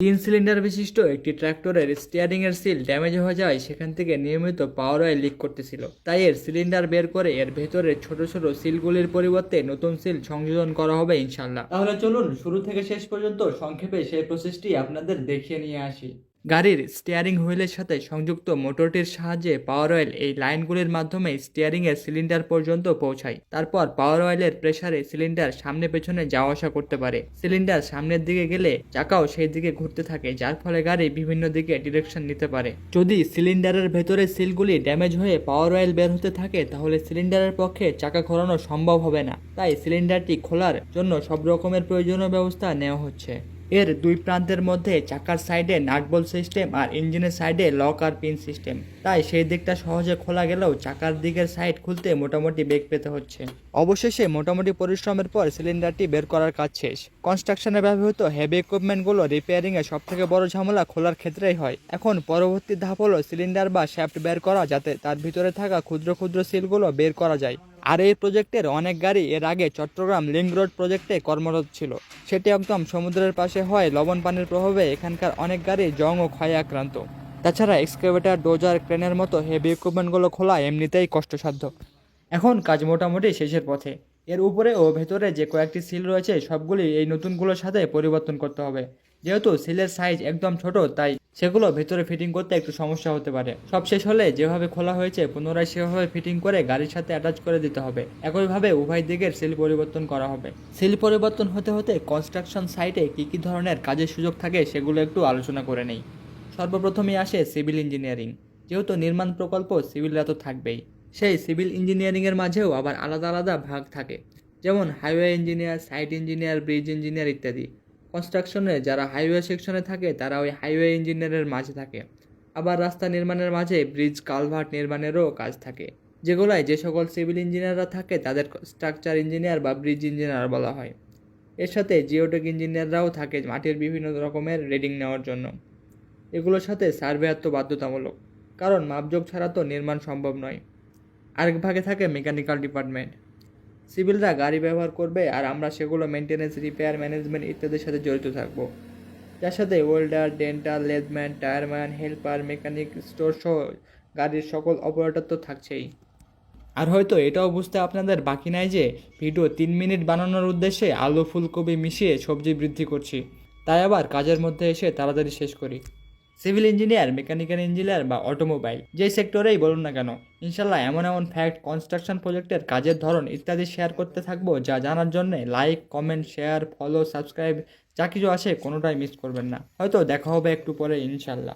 তিন সিলিন্ডার বিশিষ্ট একটি ট্রাক্টরের স্টিয়ারিংয়ের সিল ড্যামেজ হয়ে যায়, সেখান থেকে নিয়মিত পাওয়ার অয়েল লিক করতেছিল। তাই এর সিলিন্ডার বের করে এর ভেতরে ছোট ছোট সিলগুলির পরিবর্তে নতুন সিল সংযোজন করা হবে ইনশাল্লাহ। তাহলে চলুন শুরু থেকে শেষ পর্যন্ত সংক্ষেপে সেই প্রসেসটি আপনাদের দেখিয়ে নিয়ে আসি। গাড়ির স্টিয়ারিং হুইলের সাথে সংযুক্ত মোটরটির সাহায্যে পাওয়ার অয়েল এই লাইনগুলির মাধ্যমে স্টিয়ারিংয়ের সিলিন্ডার পর্যন্ত পৌঁছায়। তারপর পাওয়ার অয়েলের প্রেসারে সিলিন্ডার সামনে পেছনে যাওয়া আসা করতে পারে। সিলিন্ডার সামনের দিকে গেলে চাকাও সেই দিকে ঘুরতে থাকে, যার ফলে গাড়ি বিভিন্ন দিকে ডিরেকশন নিতে পারে। যদি সিলিন্ডারের ভেতরে সিলগুলি ড্যামেজ হয়ে পাওয়ার অয়েল বের হতে থাকে, তাহলে সিলিন্ডারের পক্ষে চাকা ঘোরানো সম্ভব হবে না। তাই সিলিন্ডারটি খোলার জন্য সব রকমের প্রয়োজনীয় ব্যবস্থা নেওয়া হচ্ছে। এর দুই প্রান্তের মধ্যে চাকার সাইডে নাটবল্ট সিস্টেম আর ইঞ্জিনের সাইডে লক আর পিন সিস্টেম। তাই সেই দিকটা সহজে খোলা গেলেও চাকার দিকের সাইড খুলতে মোটামুটি বেগ পেতে হচ্ছে। অবশেষে মোটামুটি পরিশ্রমের পর সিলিন্ডারটি বের করার কাজ শেষ। কনস্ট্রাকশনে ব্যবহৃত হেভি ইকুইপমেন্টগুলো রিপেয়ারিংয়ে সবথেকে বড় ঝামেলা খোলার ক্ষেত্রেই হয়। এখন পরবর্তী ধাপ হলো সিলিন্ডার বা শ্যাফট বের করা, যাতে তার ভিতরে থাকা ক্ষুদ্র ক্ষুদ্র সিলগুলো বের করা যায়। আর এই প্রজেক্টের অনেক গাড়ি এর আগে চট্টগ্রাম লিংক রোড প্রজেক্টে কর্মরত ছিল। সেটি একদম সমুদ্রের পাশে হয় লবণ পানির প্রভাবে এখানকার অনেক গাড়ি জং ও ক্ষয়ে আক্রান্ত। তাছাড়া এক্সকাভেটর, ডোজার, ক্রেনের মতো হেভি ইকুইপমেন্টগুলো খোলা এমনিতেই কষ্টসাধ্য। এখন কাজ মোটামুটি শেষের পথে। এর উপরে ও ভেতরে যে কয়েকটি সিল রয়েছে সবগুলি এই নতুনগুলোর সাথে পরিবর্তন করতে হবে। যেহেতু সিলের সাইজ একদম ছোট, তাই সেগুলো ভেতরে ফিটিং করতে একটু সমস্যা হতে পারে। সব শেষ হলে যেভাবে খোলা হয়েছে পুনরায় সেভাবে ফিটিং করে গাড়ির সাথে অ্যাটাচ করে দিতে হবে। একইভাবে উভয় দিকের সিল পরিবর্তন করা হবে। সিল পরিবর্তন হতে হতে কনস্ট্রাকশন সাইটে কী ধরনের কাজের সুযোগ থাকে সেগুলো একটু আলোচনা করে নেই। সর্বপ্রথমেই আসে সিভিল ইঞ্জিনিয়ারিং। যেহেতু নির্মাণ প্রকল্প, সিভিলরা তো থাকবেই। সেই সিভিল ইঞ্জিনিয়ারিংয়ের মাঝেও আবার আলাদা আলাদা ভাগ থাকে, যেমন highway engineer, site engineer, bridge engineer ইত্যাদি। কনস্ট্রাকশনে যারা হাইওয়ে সেকশনে থাকে তারা ওই হাইওয়ে ইঞ্জিনিয়ারের মাঝে থাকে। আবার রাস্তা নির্মাণের মাঝে ব্রিজ কালভার্ট নির্মাণেরও কাজ থাকে, যেগুলোয় যে সকল সিভিল ইঞ্জিনিয়াররা থাকে তাদের স্ট্রাকচার ইঞ্জিনিয়ার বা ব্রিজ ইঞ্জিনিয়ার বলা হয়। এর সাথে জিওটেক ইঞ্জিনিয়াররাও থাকে মাটির বিভিন্ন রকমের রিডিং নেওয়ার জন্য। এগুলোর সাথে সার্ভেয়ার তো বাধ্যতামূলক, কারণ মাপজোক ছাড়া তো নির্মাণ সম্ভব নয়। আরেক ভাগে থাকে মেকানিক্যাল ডিপার্টমেন্ট। সিভিলরা গাড়ি ব্যবহার করবে আর আমরা সেগুলো মেনটেন্যান্স, রিপেয়ার, ম্যানেজমেন্ট ইত্যাদির সাথে জড়িত থাকবো। যার সাথে welder, dental, latheman, tyreman, helper, mechanic, store সহ গাড়ির সকল অপারেটর তো থাকছেই। আর হয়তো এটাও বুঝতে আপনাদের বাকি নাই যে ভিডিও 3 মিনিট বানানোর উদ্দেশ্যে আলু ফুলকপি মিশিয়ে সবজি বৃদ্ধি করছি, তাই আবার কাজের মধ্যে এসে তাড়াতাড়ি শেষ করি। সিভিল ইঞ্জিনিয়ার, মেকানিক্যাল ইঞ্জিনিয়ার বা অটোমোবাইল যেই সেক্টরেই বলুন না কেন, ইনশাল্লাহ এমন এমন ফ্যাক্ট, কনস্ট্রাকশন প্রজেক্টের কাজের ধরন ইত্যাদি শেয়ার করতে থাকবো, যা জানার জন্য like, comment, share, follow, subscribe যা কিছু আছে কোনোটাই মিস করবেন না। হয়তো দেখা হবে একটু পরে ইনশাল্লাহ।